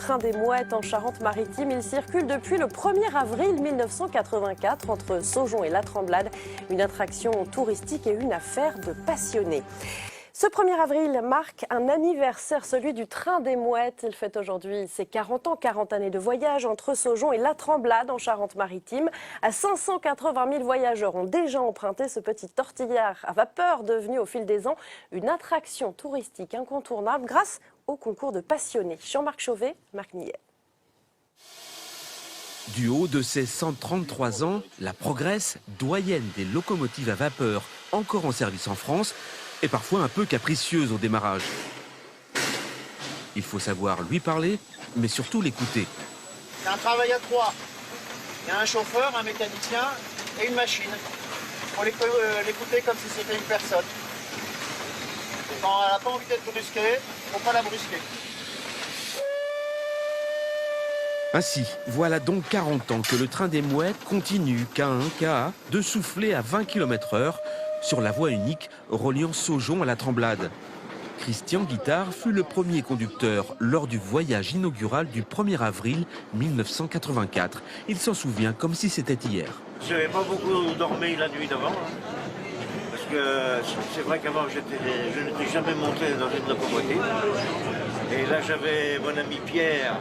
Train des Mouettes en Charente-Maritime. Il circule depuis le 1er avril 1984 entre Saujon et La Tremblade. Une attraction touristique et une affaire de passionnés. Ce 1er avril marque un anniversaire, celui du Train des Mouettes. Il fête aujourd'hui ses 40 ans, 40 années de voyage entre Saujon et La Tremblade en Charente-Maritime. À 580 000 voyageurs ont déjà emprunté ce petit tortillard à vapeur devenu au fil des ans une attraction touristique incontournable grâce au concours de passionnés. Jean-Marc Chauvet, Marc Millet. Du haut de ses 133 ans, la Progresse, doyenne des locomotives à vapeur encore en service en France, est parfois un peu capricieuse au démarrage. Il faut savoir lui parler, mais surtout l'écouter. C'est un travail à trois. Il y a un chauffeur, un mécanicien et une machine. Il faut l'écouter comme si c'était une personne. Et quand elle n'a pas envie d'être brusquée, il ne faut pas la brusquer. Ainsi, voilà donc 40 ans que le Train des Mouettes continue, K1, KA, de souffler à 20 km/h sur la voie unique reliant Saujon à La Tremblade. Christian Guittard fut le premier conducteur lors du voyage inaugural du 1er avril 1984. Il s'en souvient comme si c'était hier. Je n'avais pas beaucoup dormi la nuit d'avant, parce que c'est vrai qu'avant je n'étais jamais monté dans une locomotive. Et là j'avais mon ami Pierre,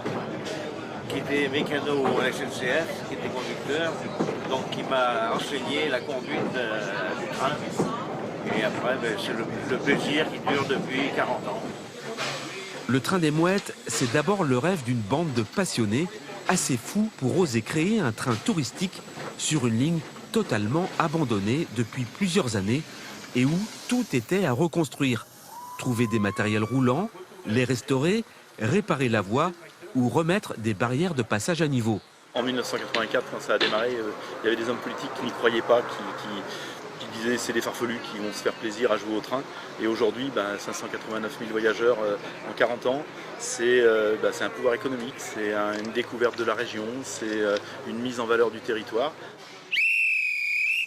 qui était mécano à la SNCF, qui était conducteur, donc qui m'a enseigné la conduite du train. Et après, c'est le plaisir qui dure depuis 40 ans. Le Train des Mouettes, c'est d'abord le rêve d'une bande de passionnés assez fous pour oser créer un train touristique sur une ligne totalement abandonnée depuis plusieurs années et où tout était à reconstruire. Trouver des matériels roulants, les restaurer, réparer la voie ou remettre des barrières de passage à niveau. En 1984, quand ça a démarré, il y avait des hommes politiques qui n'y croyaient pas, qui disaient c'est des farfelus qui vont se faire plaisir à jouer au train. Et aujourd'hui, 589 000 voyageurs en 40 ans, c'est un pouvoir économique, c'est une découverte de la région, c'est une mise en valeur du territoire.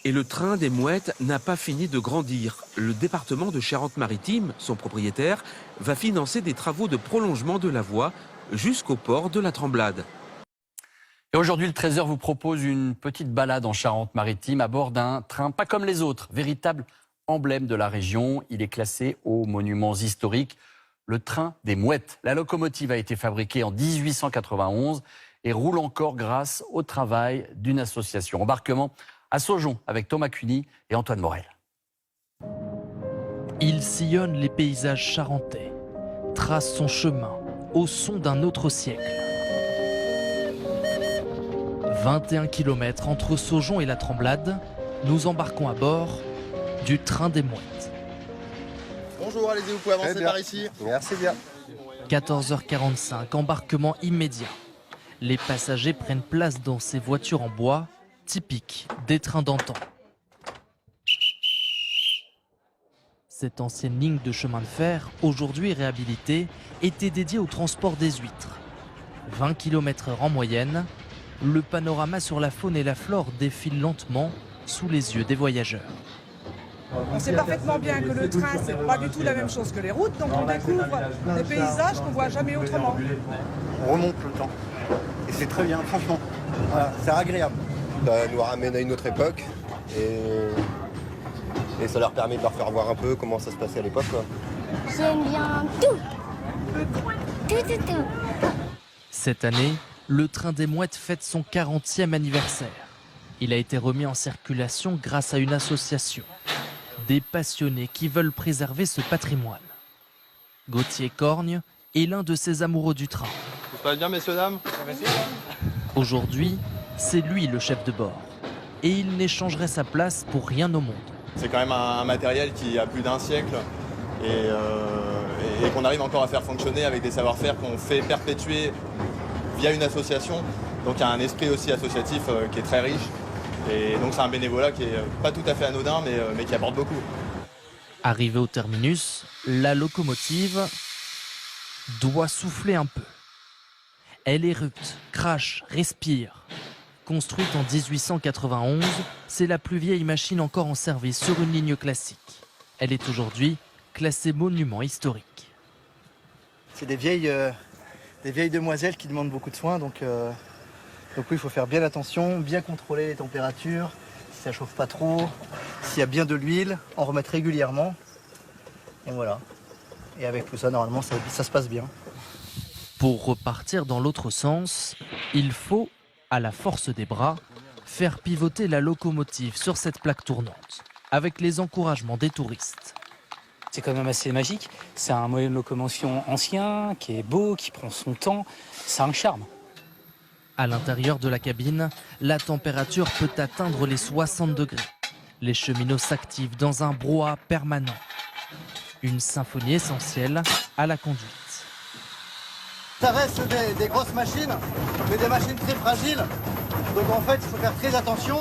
Et le Train des Mouettes n'a pas fini de grandir. Le département de Charente-Maritime, son propriétaire, va financer des travaux de prolongement de la voie jusqu'au port de La Tremblade. Et aujourd'hui, le 13h vous propose une petite balade en Charente-Maritime à bord d'un train pas comme les autres, véritable emblème de la région. Il est classé aux monuments historiques, le Train des Mouettes. La locomotive a été fabriquée en 1891 et roule encore grâce au travail d'une association. Embarquement à Saujon avec Thomas Cuny et Antoine Morel. Il sillonne les paysages charentais, trace son chemin au son d'un autre siècle. 21 km entre Saujon et La Tremblade, nous embarquons à bord du Train des Mouettes. Bonjour, allez-y, vous pouvez avancer par ici. Merci bien. 14h45, embarquement immédiat. Les passagers prennent place dans ces voitures en bois, typiques des trains d'antan. Cette ancienne ligne de chemin de fer, aujourd'hui réhabilitée, était dédiée au transport des huîtres. 20 km/h en moyenne, le panorama sur la faune et la flore défile lentement sous les yeux des voyageurs. On sait parfaitement bien que le train, c'est pas du tout la même chose que les routes, donc on découvre des paysages qu'on voit jamais autrement. On remonte le temps. Et c'est très bien, franchement. Voilà, c'est agréable. Ça nous ramène à une autre époque et ça leur permet de leur faire voir un peu comment ça se passait à l'époque. J'aime bien tout. Cette année, le Train des Mouettes fête son 40e anniversaire. Il a été remis en circulation grâce à une association. Des passionnés qui veulent préserver ce patrimoine. Gauthier Corgne est l'un de ces amoureux du train. Ça se passe bien, messieurs, dames? Aujourd'hui, c'est lui le chef de bord. Et il n'échangerait sa place pour rien au monde. C'est quand même un matériel qui a plus d'un siècle et qu'on arrive encore à faire fonctionner avec des savoir-faire qu'on fait perpétuer via une association. Donc il y a un esprit aussi associatif qui est très riche. Et donc c'est un bénévolat qui est pas tout à fait anodin mais qui apporte beaucoup. Arrivé au terminus, la locomotive doit souffler un peu. Elle éructe, crache, respire. Construite en 1891, c'est la plus vieille machine encore en service sur une ligne classique. Elle est aujourd'hui classée monument historique. C'est des vieilles des vieilles demoiselles qui demandent beaucoup de soins. Donc oui, il faut faire bien attention, bien contrôler les températures, si ça chauffe pas trop, s'il y a bien de l'huile, en remettre régulièrement. Et voilà. Et avec tout ça, normalement, ça se passe bien. Pour repartir dans l'autre sens, il faut, à la force des bras, faire pivoter la locomotive sur cette plaque tournante, avec les encouragements des touristes. C'est quand même assez magique. C'est un moyen de locomotion ancien, qui est beau, qui prend son temps. C'est un charme. À l'intérieur de la cabine, la température peut atteindre les 60 degrés. Les cheminots s'activent dans un brouhaha permanent. Une symphonie essentielle à la conduite. Ça reste des grosses machines, mais des machines très fragiles. Donc en fait, il faut faire très attention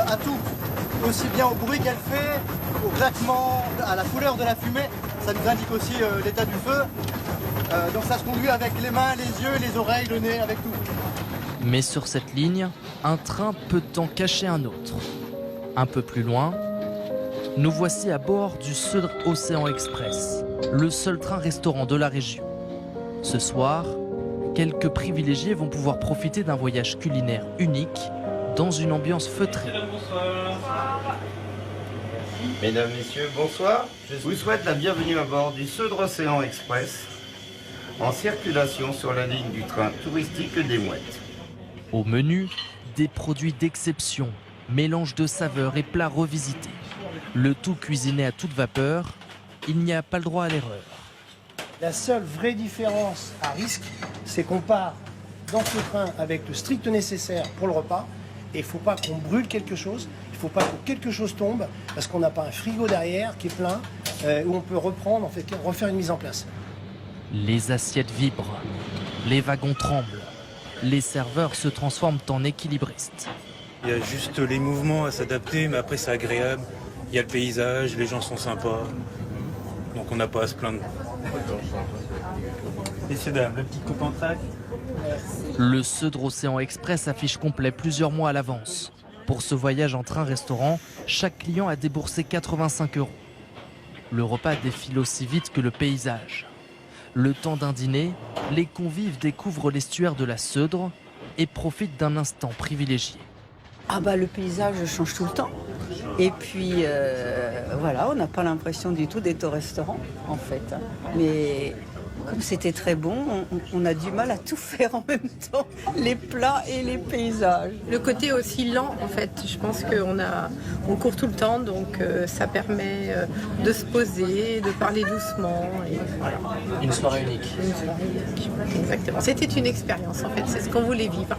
à tout. Aussi bien au bruit qu'elle fait, au claquement, à la couleur de la fumée. Ça nous indique aussi l'état du feu. Donc ça se conduit avec les mains, les yeux, les oreilles, le nez, avec tout. Mais sur cette ligne, un train peut en cacher un autre. Un peu plus loin, nous voici à bord du Södra Océan Express, le seul train-restaurant de la région. Ce soir, quelques privilégiés vont pouvoir profiter d'un voyage culinaire unique dans une ambiance feutrée. Mesdames, Messieurs, bonsoir. Je vous souhaite la bienvenue à bord du Södra Océan Express en circulation sur la ligne du train touristique des Mouettes. Au menu, des produits d'exception, mélange de saveurs et plats revisités. Le tout cuisiné à toute vapeur, il n'y a pas le droit à l'erreur. La seule vraie différence à risque, c'est qu'on part dans ce train avec le strict nécessaire pour le repas. Et il ne faut pas qu'on brûle quelque chose, il ne faut pas que quelque chose tombe, parce qu'on n'a pas un frigo derrière qui est plein, où on peut reprendre, en fait, refaire une mise en place. Les assiettes vibrent, les wagons tremblent, les serveurs se transforment en équilibristes. Il y a juste les mouvements à s'adapter, mais après c'est agréable. Il y a le paysage, les gens sont sympas, donc on n'a pas à se plaindre. Messieurs, dames, le petit coupe en trac. Le Södra Océan Express affiche complet plusieurs mois à l'avance. Pour ce voyage en train-restaurant, chaque client a déboursé 85 €. Le repas défile aussi vite que le paysage. Le temps d'un dîner, les convives découvrent l'estuaire de la Södre et profitent d'un instant privilégié. Ah bah le paysage change tout le temps. Et puis voilà, on n'a pas l'impression du tout d'être au restaurant en fait. Mais comme c'était très bon, on a du mal à tout faire en même temps, les plats et les paysages. Le côté aussi lent en fait, je pense qu'on court tout le temps, donc ça permet de se poser, de parler doucement. Et voilà. Une soirée unique. Une soirée unique, exactement. C'était une expérience en fait, c'est ce qu'on voulait vivre.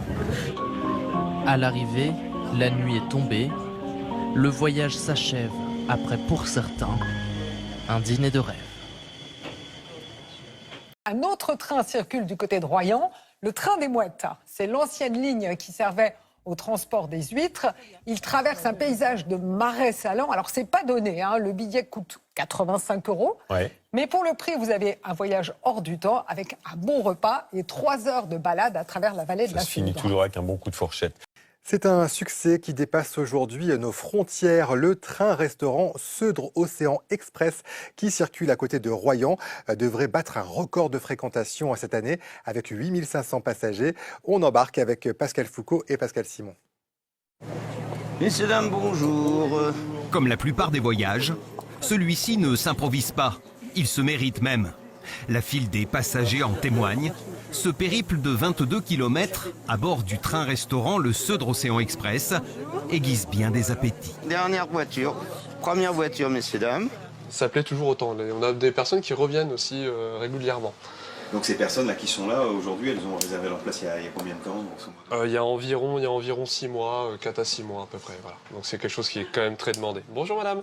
À l'arrivée, la nuit est tombée. Le voyage s'achève après, pour certains, un dîner de rêve. Un autre train circule du côté de Royan, le train des Mouettes. C'est l'ancienne ligne qui servait au transport des huîtres. Il traverse un paysage de marais salants. Alors, c'est pas donné, hein. Le billet coûte 85 €. Ouais. Mais pour le prix, vous avez un voyage hors du temps avec un bon repas et 3 heures de balade à travers la vallée de la Ça se finit Södre. toujours avec un bon coup de fourchette. C'est un succès qui dépasse aujourd'hui nos frontières. Le train-restaurant Södra Océan Express qui circule à côté de Royan devrait battre un record de fréquentation cette année avec 8500 passagers. On embarque avec Pascal Foucault et Pascal Simon. Messieurs, dames, bonjour. Comme la plupart des voyages, celui-ci ne s'improvise pas. Il se mérite même. La file des passagers en témoigne. Ce périple de 22 km à bord du train-restaurant le Södra Océan Express aiguise bien des appétits. Dernière voiture, première voiture, messieurs, dames. Ça plaît toujours autant. On a des personnes qui reviennent aussi régulièrement. Donc ces personnes-là qui sont là aujourd'hui, elles ont réservé leur place il y a combien de temps il y a environ 6 mois, 4 à 6 mois à peu près. Voilà. Donc c'est quelque chose qui est quand même très demandé. Bonjour madame.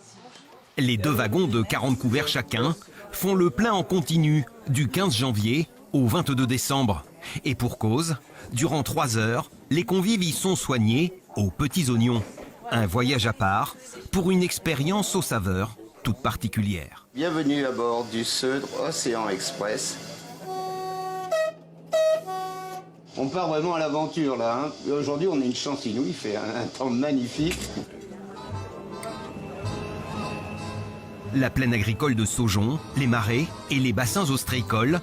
Les 2 wagons de 40 couverts chacun font le plein en continu du 15 janvier au 22 décembre. Et pour cause, durant 3 heures, les convives y sont soignés aux petits oignons. Un voyage à part pour une expérience aux saveurs toutes particulières. Bienvenue à bord du Södra Océan Express. On part vraiment à l'aventure là. Hein. Aujourd'hui, on a une chance inouïe, il fait un temps magnifique. La plaine agricole de Saujon, les marais et les bassins ostréicoles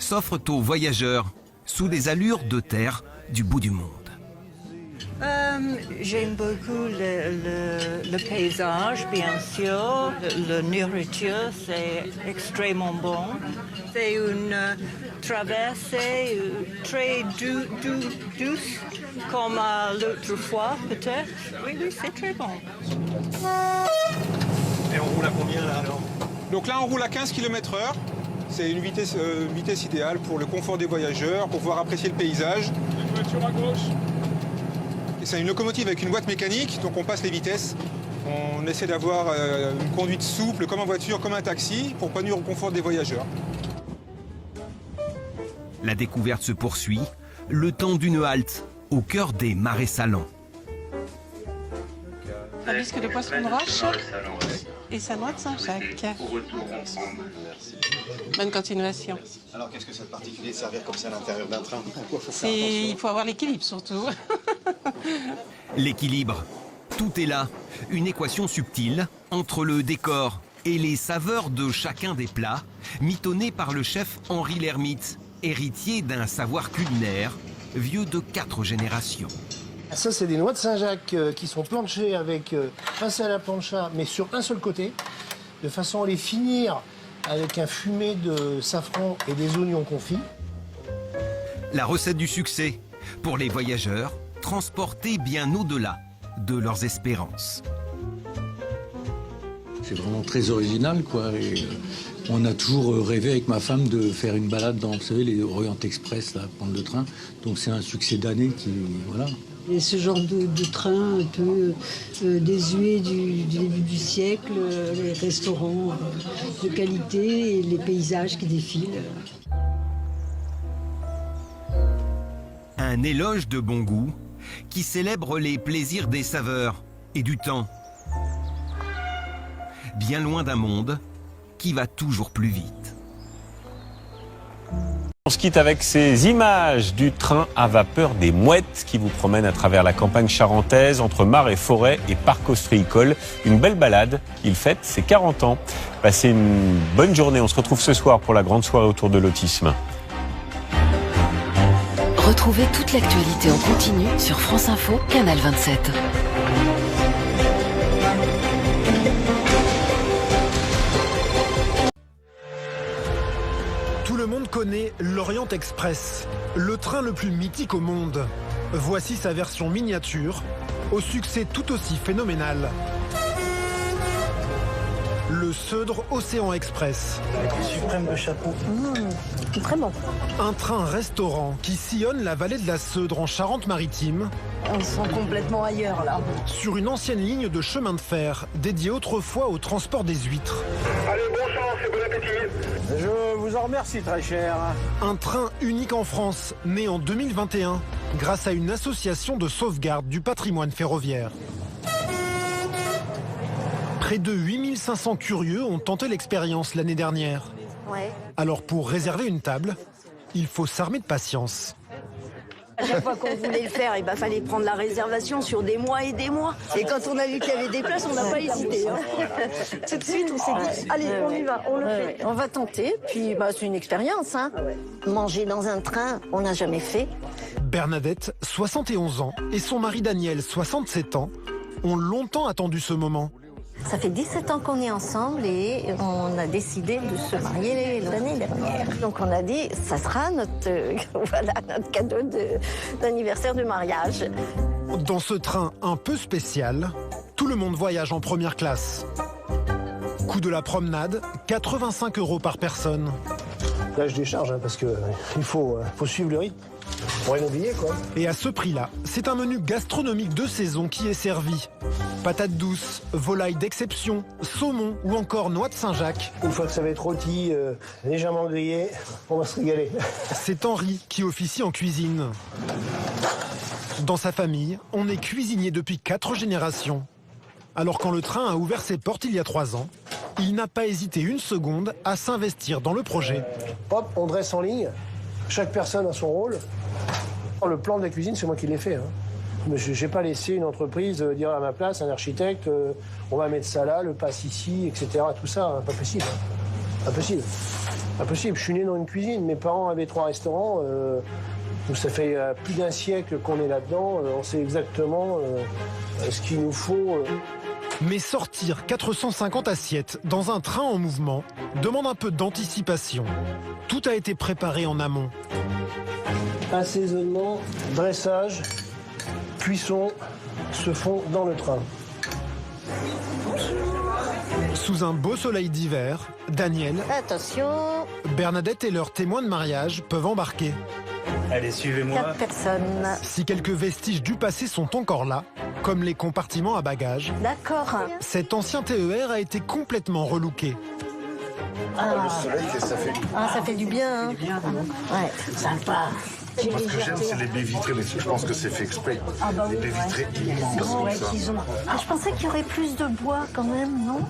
s'offrent aux voyageurs sous les allures de terre du bout du monde. J'aime beaucoup le paysage, bien sûr. La nourriture, c'est extrêmement bon. C'est une traversée très douce, comme l'autre fois, peut-être. Oui, c'est très bon. Et on roule à combien, là, alors? Donc là, on roule à 15 km/h. C'est une vitesse idéale pour le confort des voyageurs, pour pouvoir apprécier le paysage. Une voiture à gauche. C'est une locomotive avec une boîte mécanique, donc on passe les vitesses. On essaie d'avoir une conduite souple, comme en voiture, comme un taxi, pour pas nuire au confort des voyageurs. La découverte se poursuit, le temps d'une halte, au cœur des marais salants. Un biscuit de poisson de roche et sa noix de Saint-Jacques. Bonne continuation. Alors qu'est-ce que c'est de particulier de servir comme ça à l'intérieur d'un train? Il faut avoir l'équilibre surtout. L'équilibre, tout est là. Une équation subtile entre le décor et les saveurs de chacun des plats, mitonnés par le chef Henri Lhermitte, héritier d'un savoir culinaire vieux de 4 générations. Ça, c'est des noix de Saint-Jacques qui sont planchées avec pincé à la plancha, mais sur un seul côté, de façon à les finir avec un fumet de safran et des oignons confits. La recette du succès pour les voyageurs, transportés bien au-delà de leurs espérances. C'est vraiment très original, quoi. Et on a toujours rêvé avec ma femme de faire une balade dans, vous savez, les Orient Express, là, prendre le train. Donc c'est un succès d'année qui, voilà. Et ce genre de train un peu désuet du début du siècle, les restaurants de qualité et les paysages qui défilent. Un éloge de bon goût qui célèbre les plaisirs des saveurs et du temps. Bien loin d'un monde qui va toujours plus vite. On se quitte avec ces images du train à vapeur des Mouettes qui vous promène à travers la campagne charentaise entre marais, forêts et parcs ostréicoles. Une belle balade. Il fête ses 40 ans. Passez une bonne journée. On se retrouve ce soir pour la grande soirée autour de l'autisme. Retrouvez toute l'actualité en continu sur France Info, Canal 27. Tout le monde connaît l'Orient Express, le train le plus mythique au monde. Voici sa version miniature, au succès tout aussi phénoménal. Le Seudre Océan Express. Suprême de chapeau. Très bon. Un train-restaurant qui sillonne la vallée de la Seudre en Charente-Maritime. On se sent complètement ailleurs là. Sur une ancienne ligne de chemin de fer dédiée autrefois au transport des huîtres. Allez, bon chance et bon appétit. Je vous en remercie très cher. Un train unique en France, né en 2021, grâce à une association de sauvegarde du patrimoine ferroviaire. Près de 8500 curieux ont tenté l'expérience l'année dernière. Ouais. Alors pour réserver une table, il faut s'armer de patience. À chaque fois qu'on voulait le faire, il fallait prendre la réservation sur des mois et des mois. Et quand on a vu qu'il y avait des places, on n'a pas hésité. Hein. Tout de suite, on s'est dit, allez, on y va, on le fait. On va tenter, puis c'est une expérience. Hein. Manger dans un train, on n'a jamais fait. Bernadette, 71 ans, et son mari Daniel, 67 ans, ont longtemps attendu ce moment. Ça fait 17 ans qu'on est ensemble et on a décidé de se marier l'année dernière. Donc on a dit, ça sera notre cadeau d'anniversaire de mariage. Dans ce train un peu spécial, tout le monde voyage en première classe. Coût de la promenade, 85 € par personne. Là, je décharge hein, parce qu'il faut suivre le rythme. Pour rien oublier, quoi. Et à ce prix-là, c'est un menu gastronomique de saison qui est servi. Patates douces, volailles d'exception, saumon ou encore noix de Saint-Jacques. Une fois que ça va être rôti, légèrement grillé, on va se régaler. C'est Henri qui officie en cuisine. Dans sa famille, on est cuisinier depuis 4 générations. Alors quand le train a ouvert ses portes il y a 3 ans, il n'a pas hésité une seconde à s'investir dans le projet. Hop, on dresse en ligne. Chaque personne a son rôle. Le plan de la cuisine, c'est moi qui l'ai fait. Hein. Je n'ai pas laissé une entreprise dire à ma place, un architecte, on va mettre ça là, le passe ici, etc. Tout ça, pas possible. Pas possible. Impossible, je suis né dans une cuisine. Mes parents avaient 3 restaurants. Donc ça fait plus d'un siècle qu'on est là-dedans. On sait exactement ce qu'il nous faut. Mais sortir 450 assiettes dans un train en mouvement demande un peu d'anticipation. Tout a été préparé en amont. Assaisonnement, dressage, cuisson se font dans le train. Sous un beau soleil d'hiver, Daniel, Attention, Bernadette et leurs témoins de mariage peuvent embarquer. Allez, suivez-moi. 4 personnes. Si quelques vestiges du passé sont encore là, comme les compartiments à bagages, D'accord. cet ancien TER a été complètement relooké. Ah. Le soleil, ça fait du bien. Ah, ça fait du bien. Hein. Ouais, sympa. Moi, ce que j'aime, c'est les baies vitrées, mais je pense que c'est fait exprès. Ah bah oui, les baies vitrées immenses comme ouais, ça. qu'ils ont. Ah, je pensais qu'il y aurait plus de bois quand même, non?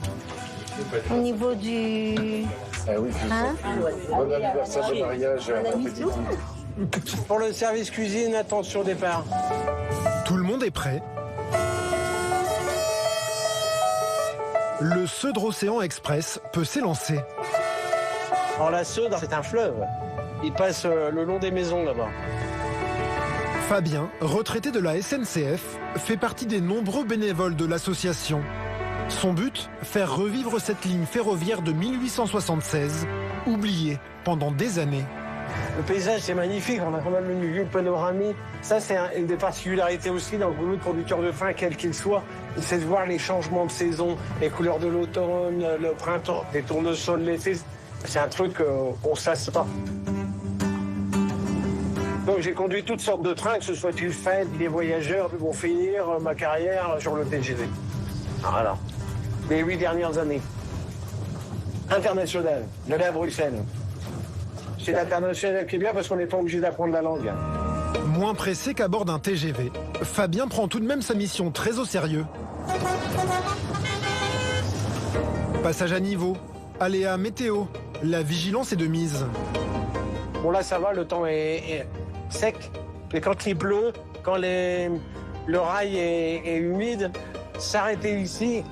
Au niveau du... Ah oui, c'est ça. Bon anniversaire, bon mariage, petit. Pour le service cuisine, attention au départ. Tout le monde est prêt. Le Seudre Océan Express peut s'élancer. Alors la Seudre, c'est un fleuve. Il passe le long des maisons là-bas. Fabien, retraité de la SNCF, fait partie des nombreux bénévoles de l'association. Son but, faire revivre cette ligne ferroviaire de 1876, oubliée pendant des années. Le paysage, c'est magnifique. On a quand même une vue panoramique. Ça, c'est une des particularités aussi dans le boulot de conducteur de train, quel qu'il soit. C'est de voir les changements de saison, les couleurs de l'automne, le printemps, les tournesols l'été. C'est un truc qu'on ne sasse pas. Donc j'ai conduit toutes sortes de trains, que ce soit du fret, des voyageurs, qui vont finir ma carrière sur le TGV. Voilà. Les 8 dernières années. International, de là à Bruxelles. C'est l'international qui est bien parce qu'on n'est pas obligé d'apprendre la langue. Moins pressé qu'à bord d'un TGV, Fabien prend tout de même sa mission très au sérieux. Passage à niveau, aléas météo, la vigilance est de mise. Bon là ça va, le temps est sec. Mais quand il pleut, quand le rail est humide, s'arrêter ici,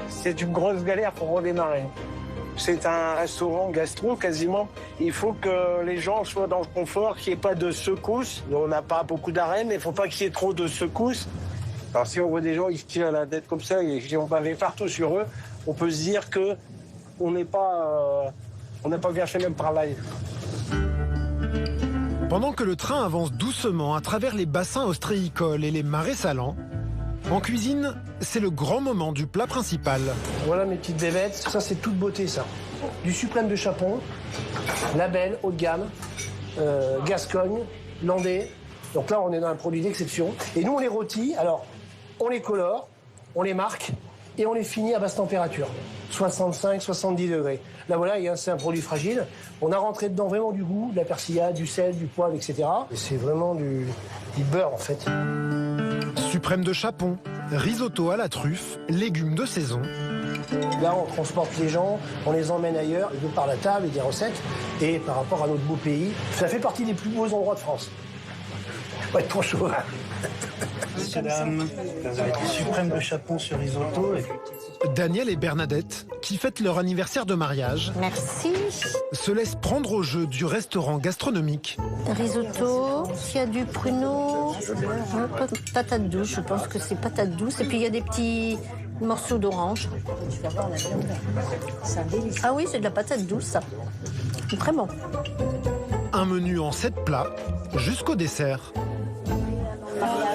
c'est une grosse galère pour redémarrer. C'est un restaurant gastro quasiment. Il faut que les gens soient dans le confort, qu'il n'y ait pas de secousses. On n'a pas beaucoup d'arènes, mais il ne faut pas qu'il y ait trop de secousses. Alors si on voit des gens qui se tirent la tête comme ça et qui ont pavé partout sur eux, on peut se dire qu'on n'est pas bien fait notre travail. Pendant que le train avance doucement à travers les bassins ostréicoles et les marais salants, en cuisine, c'est le grand moment du plat principal. Voilà mes petites bébêtes. Ça, c'est toute beauté, ça. Du suprême de Chapon, label, haut de gamme, Gascogne, Landais. Donc là, on est dans un produit d'exception. Et nous, on les rôtit. Alors, on les colore, on les marque et on les finit à basse température. 65, 70 degrés. Là, voilà, c'est un produit fragile. On a rentré dedans vraiment du goût, de la persillade, du sel, du poivre, etc. Et c'est vraiment du beurre, en fait. Suprême de Chapon, risotto à la truffe, légumes de saison. Là, on transporte les gens, on les emmène ailleurs, de par la table et des recettes. Et par rapport à notre beau pays, ça fait partie des plus beaux endroits de France. Ouais, trop chaud. Messieurs, dames, vous avez du suprême de Chapon sur risotto. Daniel et Bernadette, qui fêtent leur anniversaire de mariage, Merci. se laissent prendre au jeu du restaurant gastronomique. Risotto, il y a du pruneau, patate douce, je pense que c'est patate douce. Et puis il y a des petits morceaux d'orange. Ah oui, c'est de la patate douce, ça. Vraiment. Un menu en 7 plats, jusqu'au dessert.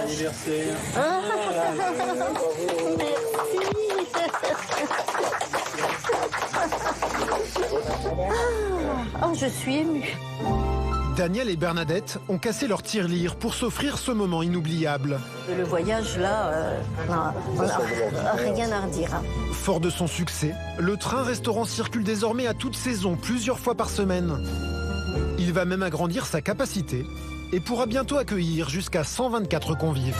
Anniversaire. Oh, je suis émue. Daniel et Bernadette ont cassé leur tirelire pour s'offrir ce moment inoubliable. Le voyage, là, on n'a rien à redire. Hein. Fort de son succès, le train-restaurant circule désormais à toute saison, plusieurs fois par semaine. Il va même agrandir sa capacité et pourra bientôt accueillir jusqu'à 124 convives.